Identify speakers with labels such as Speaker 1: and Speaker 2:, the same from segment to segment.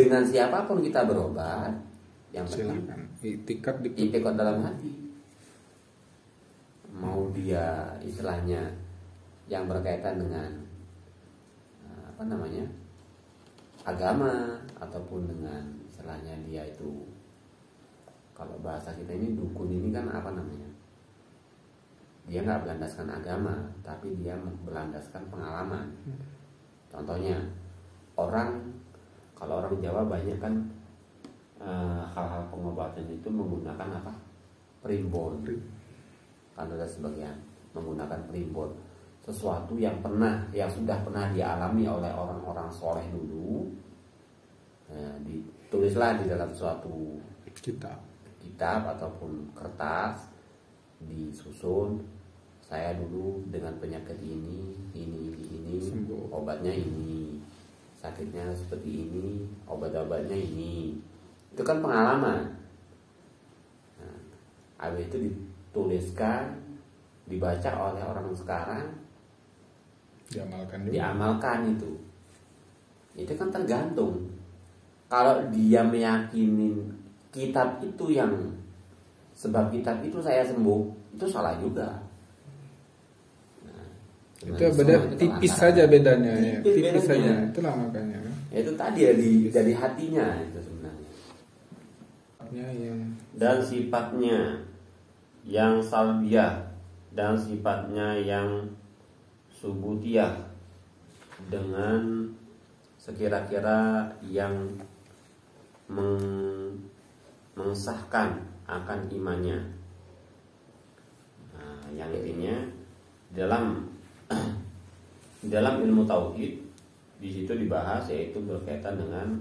Speaker 1: dengan siapapun kita berobat, yang penting
Speaker 2: silakan itikad
Speaker 1: itikad dalam hati. Mau dia istilahnya yang berkaitan dengan agama, ataupun dengan istilahnya dia itu, kalau bahasa kita ini dukun ini kan dia nggak berlandaskan agama, tapi dia berlandaskan pengalaman. Contohnya kalau orang Jawa banyak kan hal-hal pengobatan itu menggunakan primbon. Kan ada sebagian menggunakan primbon, sesuatu yang sudah pernah dialami oleh orang-orang soleh dulu. Ditulislah di dalam suatu kitab ataupun kertas, disusun, saya dulu dengan penyakit ini sembuh. Obatnya ini, sakitnya seperti ini, obat-obatnya ini. Itu kan pengalaman. Habis itu dituliskan, dibaca oleh orang sekarang, diamalkan itu. Itu kan tergantung. Kalau dia meyakini kitab itu sebab kitab itu saya sembuh, itu salah juga.
Speaker 2: Itu beda tipis saja bedanya, tipis saja. Itulah makanya.
Speaker 1: Itu tadi dari hatinya itu sebenarnya. Dan sifatnya yang salbiyah dan sifatnya yang subutiyah, dengan sekira-kira yang mengesahkan akan imannya. Yang intinya dalam ilmu tauhid di situ dibahas, yaitu berkaitan dengan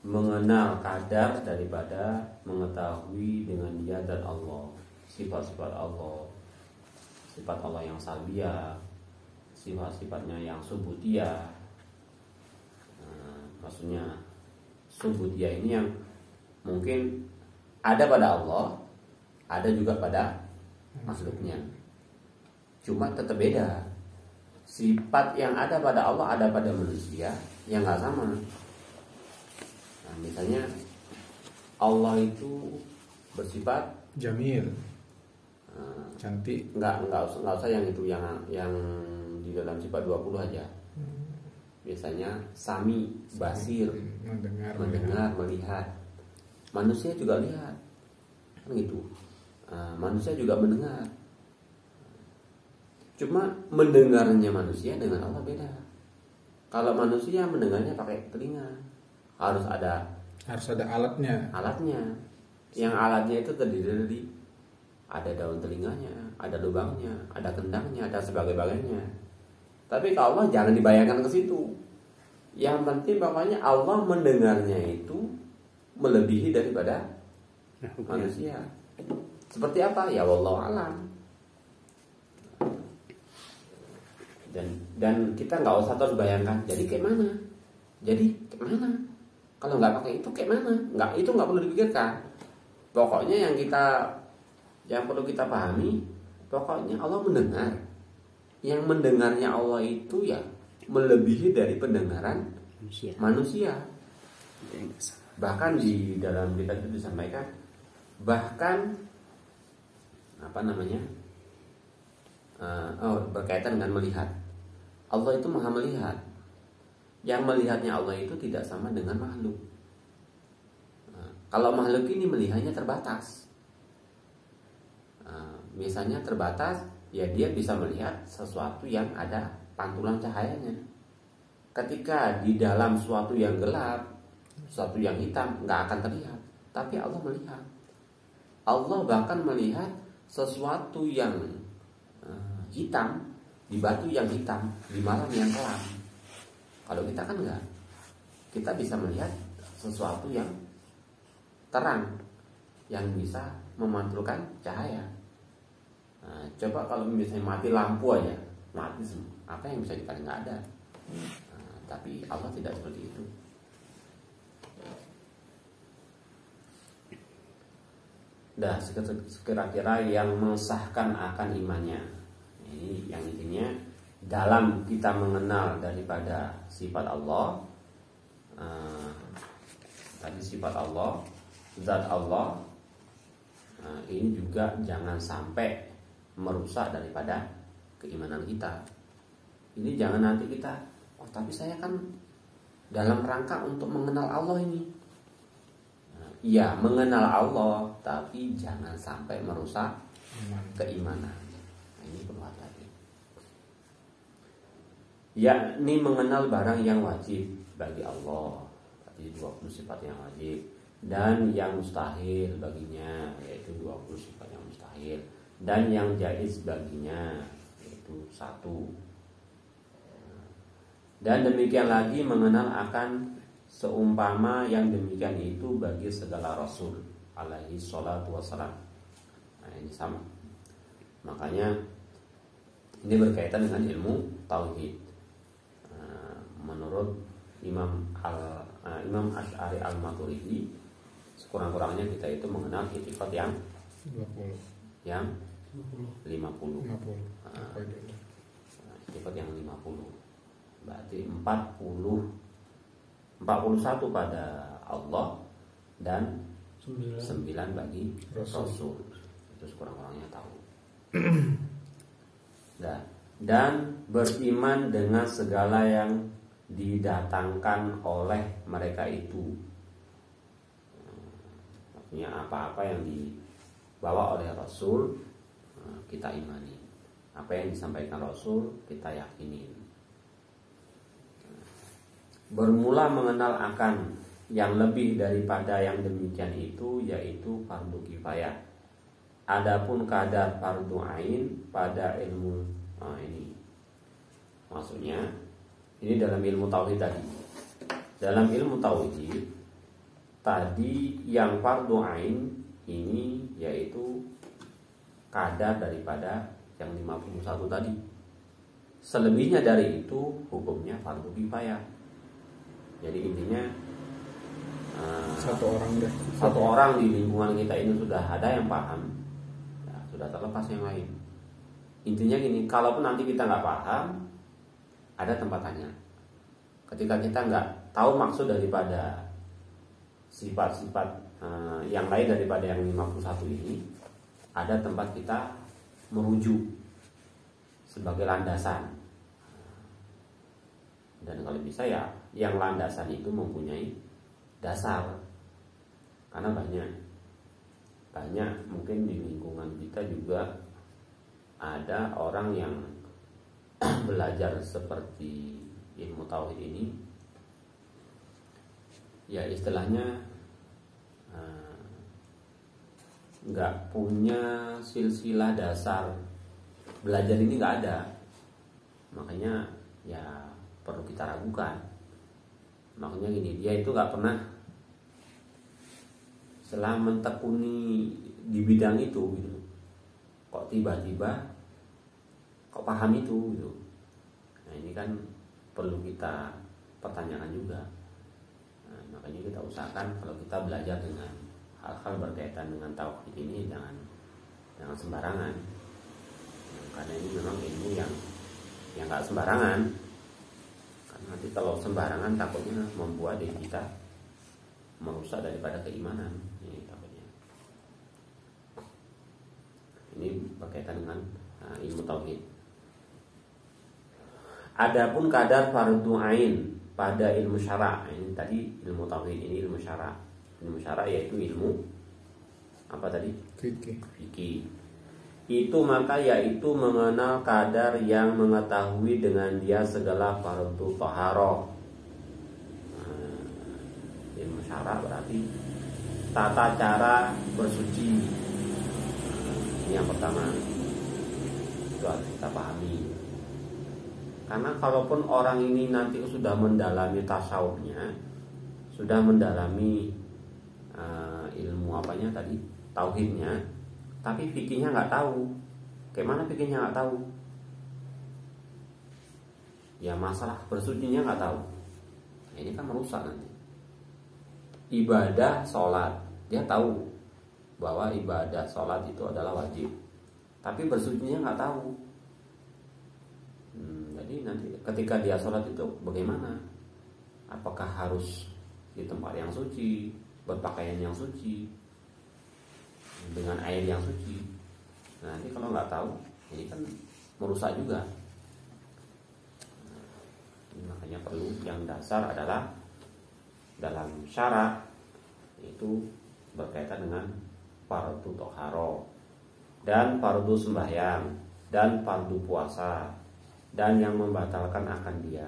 Speaker 1: mengenal kadar daripada mengetahui dengan dia dan Allah, sifat-sifat Allah, sifat Allah yang salbiyah, sifat-sifatnya yang subutiyah. Maksudnya subutiyah ini yang mungkin ada pada Allah, ada juga pada makhluknya. Cuma tetap beda. Sifat yang ada pada Allah ada pada manusia yang nggak sama. Misalnya Allah itu bersifat
Speaker 2: jamil, cantik.
Speaker 1: Nggak usah yang itu yang di dalam sifat 20 aja. Biasanya sami, basir, mendengar, melihat. Manusia juga lihat, kan gitu. Manusia juga mendengar. Cuma mendengarnya manusia dengan Allah beda. Kalau manusia mendengarnya pakai telinga, harus ada alatnya. Yang alatnya itu terdiri dari ada daun telinganya, ada lubangnya, ada kendangnya, ada sebagainya. Tapi kalau Allah jangan dibayangkan ke situ. Yang penting pokoknya Allah mendengarnya itu melebihi daripada manusia. Seperti apa? Ya wallahu alam. Dan kita nggak usah terus bayangkan. Jadi kayak mana? Kalau nggak pakai itu kayak mana? Itu nggak perlu dipikirkan. Pokoknya yang perlu kita pahami, pokoknya Allah mendengar. Yang mendengarnya Allah itu ya melebihi dari pendengaran manusia. Bahkan di dalam kitab itu disampaikan, bahkan berkaitan dengan melihat. Allah itu maha melihat. Yang melihatnya Allah itu tidak sama dengan makhluk. Kalau makhluk ini melihatnya terbatas. Misalnya terbatas, ya dia bisa melihat sesuatu yang ada pantulan cahayanya. Ketika di dalam suatu yang gelap, suatu yang hitam, nggak akan terlihat. Tapi Allah melihat. Allah bahkan melihat sesuatu yang hitam di batu yang hitam, di malam yang kelam. Kalau kita kan enggak. Kita bisa melihat sesuatu yang terang, yang bisa memantulkan cahaya. Coba kalau misalnya mati lampu aja, mati semua. Apa yang bisa kita lihat? Nggak ada. Tapi Allah tidak seperti itu. Dah sekira-kira yang mengesahkan akan imannya. Ini yang intinya dalam kita mengenal daripada sifat Allah, tadi sifat Allah, zat Allah, nah, ini juga jangan sampai merusak daripada keimanan kita. Ini jangan nanti kita, oh tapi saya kan dalam rangka untuk mengenal Allah ini. Nah, iya, mengenal Allah, tapi jangan sampai merusak keimanan. Nah, ini perlu hati-hati. Yakni mengenal barang yang wajib bagi Allah. Tadi 20 sifat yang wajib. Dan yang mustahil baginya, yaitu 20 sifat yang mustahil. Dan yang jaiz baginya, yaitu 1. Dan demikian lagi mengenal akan seumpama yang demikian itu bagi segala Rasul alaihi salatu wassalam. Nah ini sama. Makanya ini berkaitan dengan ilmu tauhid. Menurut Imam Asy'ari Al-Maturidi, sekurang-kurangnya kita itu mengenal itikad yang
Speaker 2: 50.
Speaker 1: Yang 50.
Speaker 2: 50.
Speaker 1: Itikad yang 50. Berarti 41 pada Allah dan 9 bagi Rasul. Itu sekurang-kurangnya tahu. Dan beriman dengan segala yang didatangkan oleh mereka itu. Maksudnya apa-apa yang dibawa oleh Rasul kita imani. Apa yang disampaikan Rasul kita yakini. Bermula mengenal akan yang lebih daripada yang demikian itu, yaitu fardu kifayah. Adapun kadar fardu ain pada ilmu ini maksudnya ini dalam ilmu tauhid tadi. Dalam ilmu tauhid tadi yang fardu ain ini yaitu kadar daripada yang 51 tadi. Selebihnya dari itu hukumnya fardu kifayah. Jadi intinya satu orang di lingkungan kita ini sudah ada yang paham, ya, sudah terlepas yang lain. Intinya gini, kalaupun nanti kita nggak paham, ada tempat tanya. Ketika kita nggak tahu maksud daripada sifat-sifat yang lain daripada yang 51 ini, ada tempat kita merujuk sebagai landasan. Dan kalau bisa ya yang landasan itu mempunyai dasar. Karena banyak mungkin di lingkungan kita juga ada orang yang belajar seperti ilmu tauhid ini, ya istilahnya nggak punya silsilah dasar belajar ini, nggak ada. Makanya ya perlu kita ragukan. Makanya gini, dia itu nggak pernah setelah mentekuni di bidang itu gitu. Kok tiba-tiba kok paham itu gitu. Nah ini kan perlu kita pertanyakan juga. Nah, makanya kita usahakan kalau kita belajar dengan hal-hal berkaitan dengan tauhid ini jangan sembarangan. Nah, karena ini memang ilmu yang nggak sembarangan. Karena nanti kalau sembarangan takutnya membuat diri kita merusak daripada keimanan. Ini takutnya. Ini berkaitan dengan ilmu tauhid. Adapun kadar fardu ain pada ilmu syara', ini tadi ilmu tauhid, ini ilmu syara'. Ilmu syara' yaitu ilmu apa tadi? Fikih. Itu maka yaitu mengenal kadar yang mengetahui dengan dia segala fardu taharah. Ilmu syara' berarti tata cara bersuci. Ini yang pertama. Itu harus kita pahami. Karena kalaupun orang ini nanti sudah mendalami tasawufnya, sudah mendalami ilmu apanya tadi, tauhidnya, tapi fikihnya nggak tahu. Kayak mana fikihnya nggak tahu? Ya masalah bersucinya nggak tahu. Nah, ini kan merusak nanti. Ibadah sholat, dia tahu bahwa ibadah sholat itu adalah wajib, tapi bersucinya nggak tahu. Jadi nanti ketika dia sholat itu bagaimana? Apakah harus di tempat yang suci, berpakaian yang suci, dengan air yang suci. Nah, nanti kalau nggak tahu, ini kan merusak juga. Makanya perlu yang dasar adalah dalam syarat itu berkaitan dengan fardu toharo dan fardu sembahyang dan fardu puasa dan yang membatalkan akan dia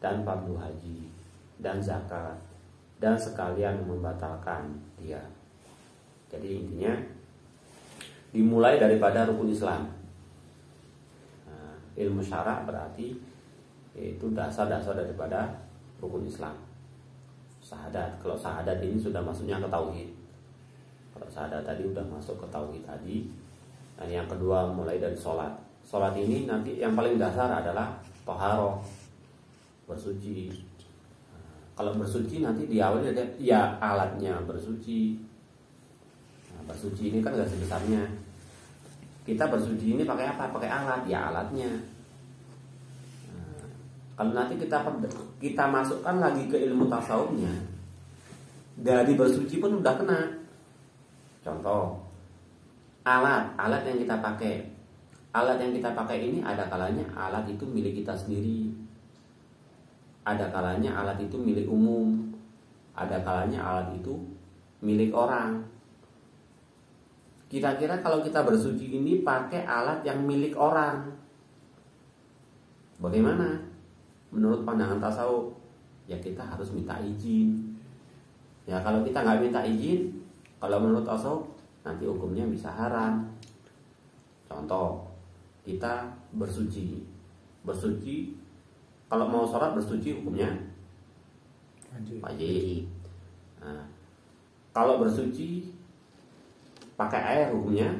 Speaker 1: dan fardu haji dan zakat dan sekalian membatalkan dia. Jadi intinya dimulai daripada rukun Islam. Nah, ilmu syara berarti itu dasar-dasar daripada rukun Islam. Syahadat, kalau syahadat ini sudah masuknya ke tauhid. Kalau syahadat tadi udah masuk ke tauhid tadi. Dan yang kedua mulai dari sholat. Sholat ini nanti yang paling dasar adalah toharoh, bersuci. Kalau bersuci nanti diawali ada ya alatnya bersuci. Nah, bersuci ini kan gak sebesarnya. Kita bersuci ini pakai apa? Pakai alat, ya alatnya. Kalau nanti kita masukkan lagi ke ilmu tasawufnya, dari bersuci pun udah kena. Contoh, alat yang kita pakai. Alat yang kita pakai ini ada kalanya alat itu milik kita sendiri. Ada kalanya alat itu milik umum. Ada kalanya alat itu milik orang. Kira-kira kalau kita bersuci ini pakai alat yang milik orang, bagaimana? Menurut pandangan tasawuf, ya kita harus minta izin. Ya kalau kita nggak minta izin, kalau menurut tasawuf nanti hukumnya bisa haram. Contoh, kita bersuci, kalau mau sholat bersuci hukumnya wajib. Nah, kalau bersuci pakai air hukumnya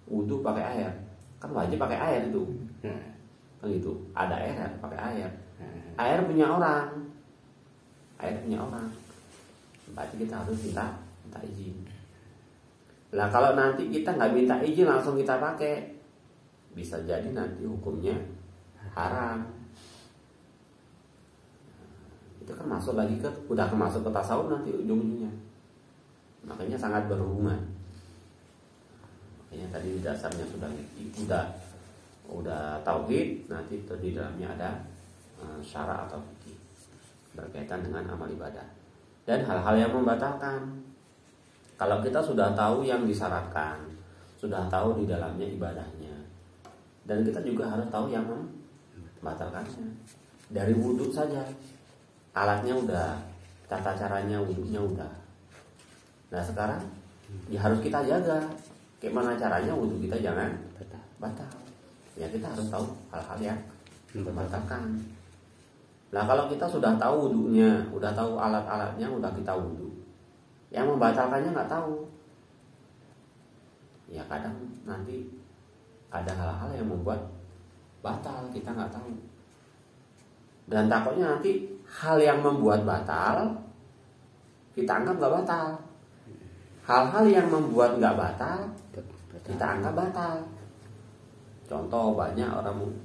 Speaker 1: wudu pakai air, kan wajib pakai air itu. Kan gitu, ada air pakai air. Air punya orang. Berarti kita harus minta izin. Lah kalau nanti kita nggak minta izin langsung kita pakai, bisa jadi nanti hukumnya haram. Itu kan masuk lagi udah masuk ke tasawuf nanti ujung-ujungnya. Makanya sangat berhubungan. Makanya tadi dasarnya udah tauhid, nanti di dalamnya ada syara atau fikih berkaitan dengan amal ibadah dan hal-hal yang membatalkan. Kalau kita sudah tahu yang disyaratkan, sudah tahu di dalamnya ibadahnya, dan kita juga harus tahu yang membatalkannya. Dari wudhu saja, alatnya udah, tata caranya wudhunya udah. Nah sekarang ya harus kita jaga gimana caranya wudhu kita jangan batal. Ya kita harus tahu hal-hal yang membatalkan. Nah kalau kita sudah tahu wudhunya, udah tahu alat-alatnya, udah kita wudhu, yang membatalkannya nggak tahu, ya kadang nanti ada hal-hal yang membuat batal, kita nggak tahu. Dan takutnya nanti hal yang membuat batal kita anggap nggak batal, hal-hal yang membuat nggak batal kita anggap batal. Contoh, banyak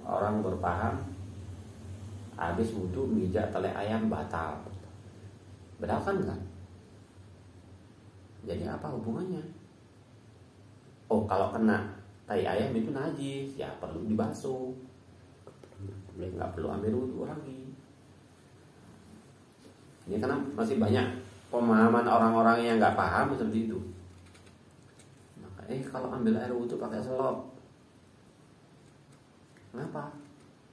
Speaker 1: orang berpaham habis wudhu mijak tele ayam batal. Benar kan enggak? Jadi apa hubungannya? Oh kalau kena tai ayam itu najis, ya perlu dibasuh, nggak perlu ambil wudhu lagi. Ini karena masih banyak pemahaman orang-orang yang nggak paham seperti itu. Maka kalau ambil air wudhu pakai selop, kenapa?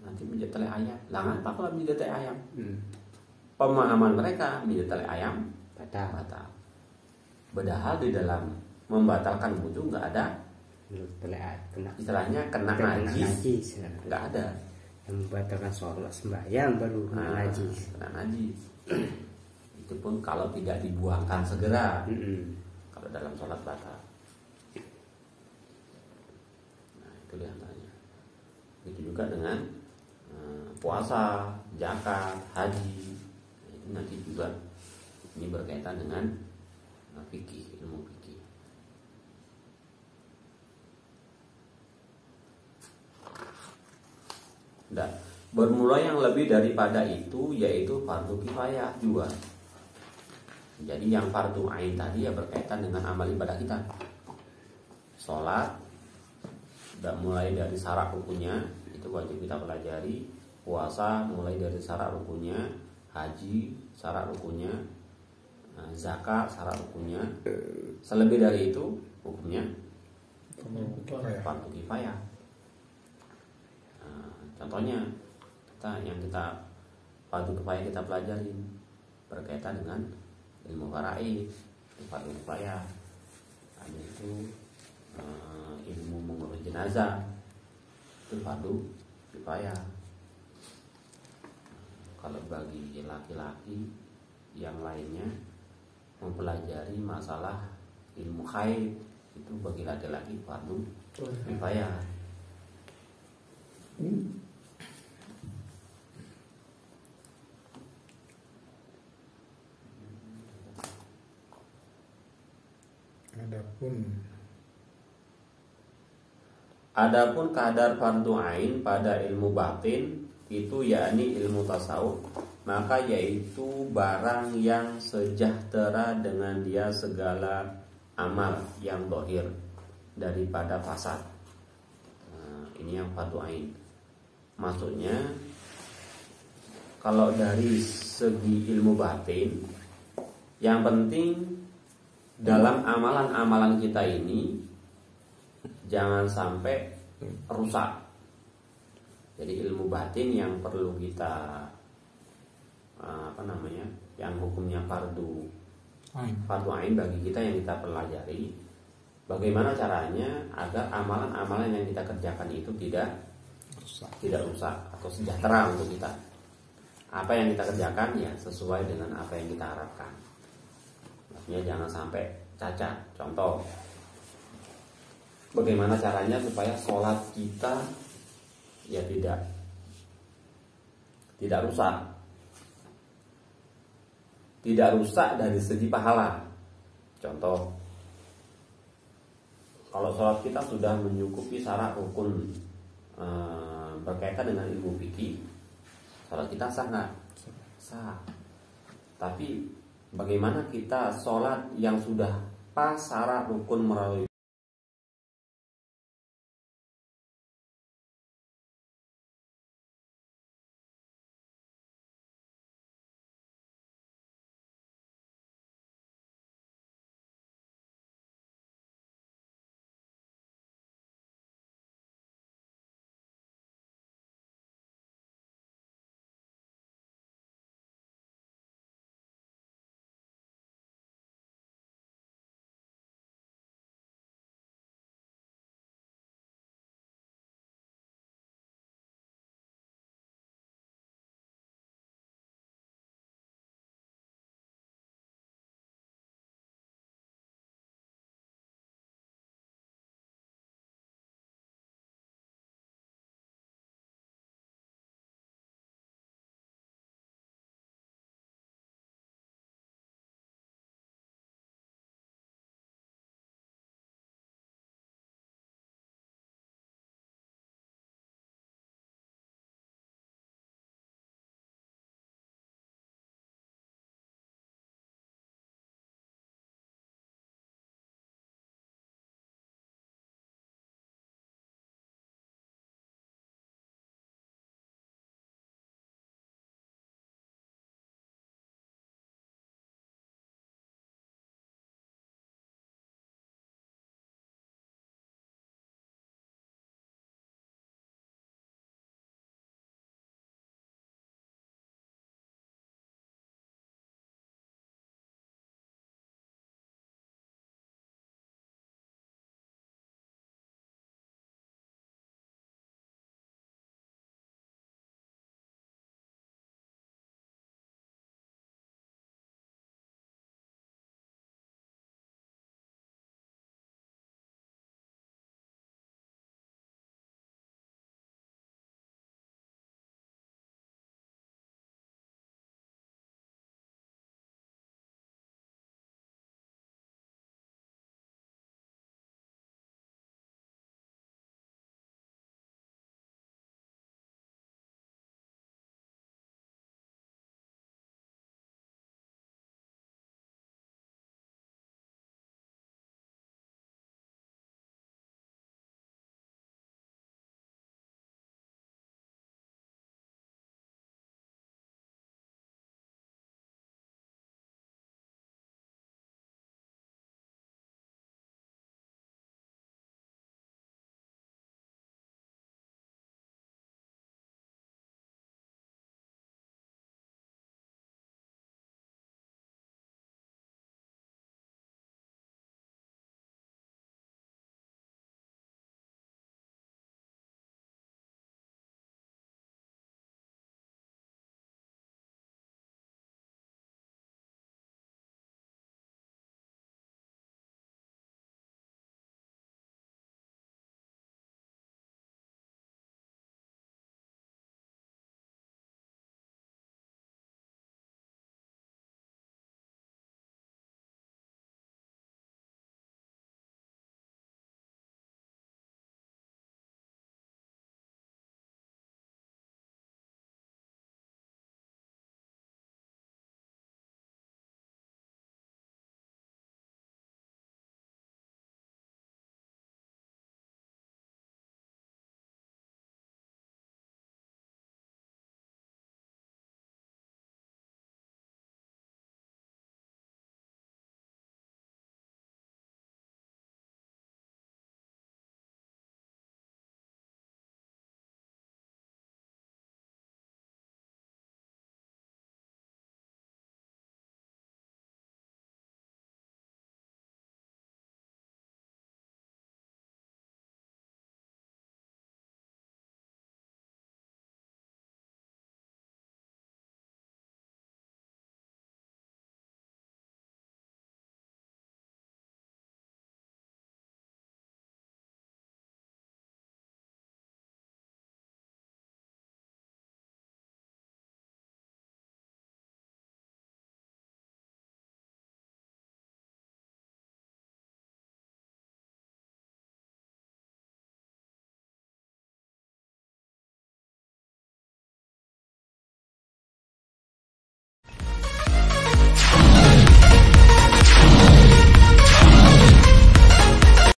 Speaker 1: Nanti mijat tele ayam. Lah ngapa kalau mijat tele ayam? Pemahaman mereka mijat tele ayam batal. Padahal di dalam membatalkan wudhu nggak ada istilahnya kena najis, nggak ada.
Speaker 3: Yang membatalkan sholat sembahyang baru kena
Speaker 1: najis. Itu pun kalau tidak dibuangkan segera. Kalau dalam sholat batal. Nah itu diantaranya. Itu juga dengan puasa, zakat, haji. Itu nanti juga ini berkaitan dengan fikih, ilmu fikih. bermula yang lebih daripada itu yaitu fardu kifayah juga. Jadi yang fardu ain tadi ya berkaitan dengan amal ibadah kita. Sholat, mulai dari syarat rukunnya itu wajib kita pelajari. Puasa mulai dari syarat rukunnya, haji syarat rukunnya, zakat syarat rukunnya. Selebih dari itu hukumnya fardu kifayah. Contohnya kita fardu kifayah kita pelajari berkaitan dengan ilmu faraid, fardu kifayah. Ada itu ilmu mengurus jenazah, itu fardu kifayah. Kalau bagi laki-laki yang lainnya mempelajari masalah ilmu haid, itu bagi laki-laki fardu kifayah. Adapun kadar fardu ain pada ilmu batin itu yakni ilmu tasawuf, maka yaitu barang yang sejahtera dengan dia segala amal yang zahir daripada fasad. Ini yang fardu ain. Maksudnya kalau dari segi ilmu batin, yang penting dalam amalan-amalan kita ini jangan sampai rusak. Jadi ilmu batin yang perlu kita yang hukumnya fardu ain bagi kita yang kita pelajari. Bagaimana caranya agar amalan-amalan yang kita kerjakan itu tidak rusak atau sejahtera untuk kita. Apa yang kita kerjakan ya sesuai dengan apa yang kita harapkan. Maksudnya jangan sampai cacat. Contoh, bagaimana caranya supaya sholat kita ya tidak rusak. Tidak rusak dari segi pahala. Contoh, kalau sholat kita sudah menyukupi syarat rukun berkaitan dengan ilmu fikih, sholat kita sah nggak? Sah. Tapi bagaimana kita sholat yang sudah pas syarat rukun melalui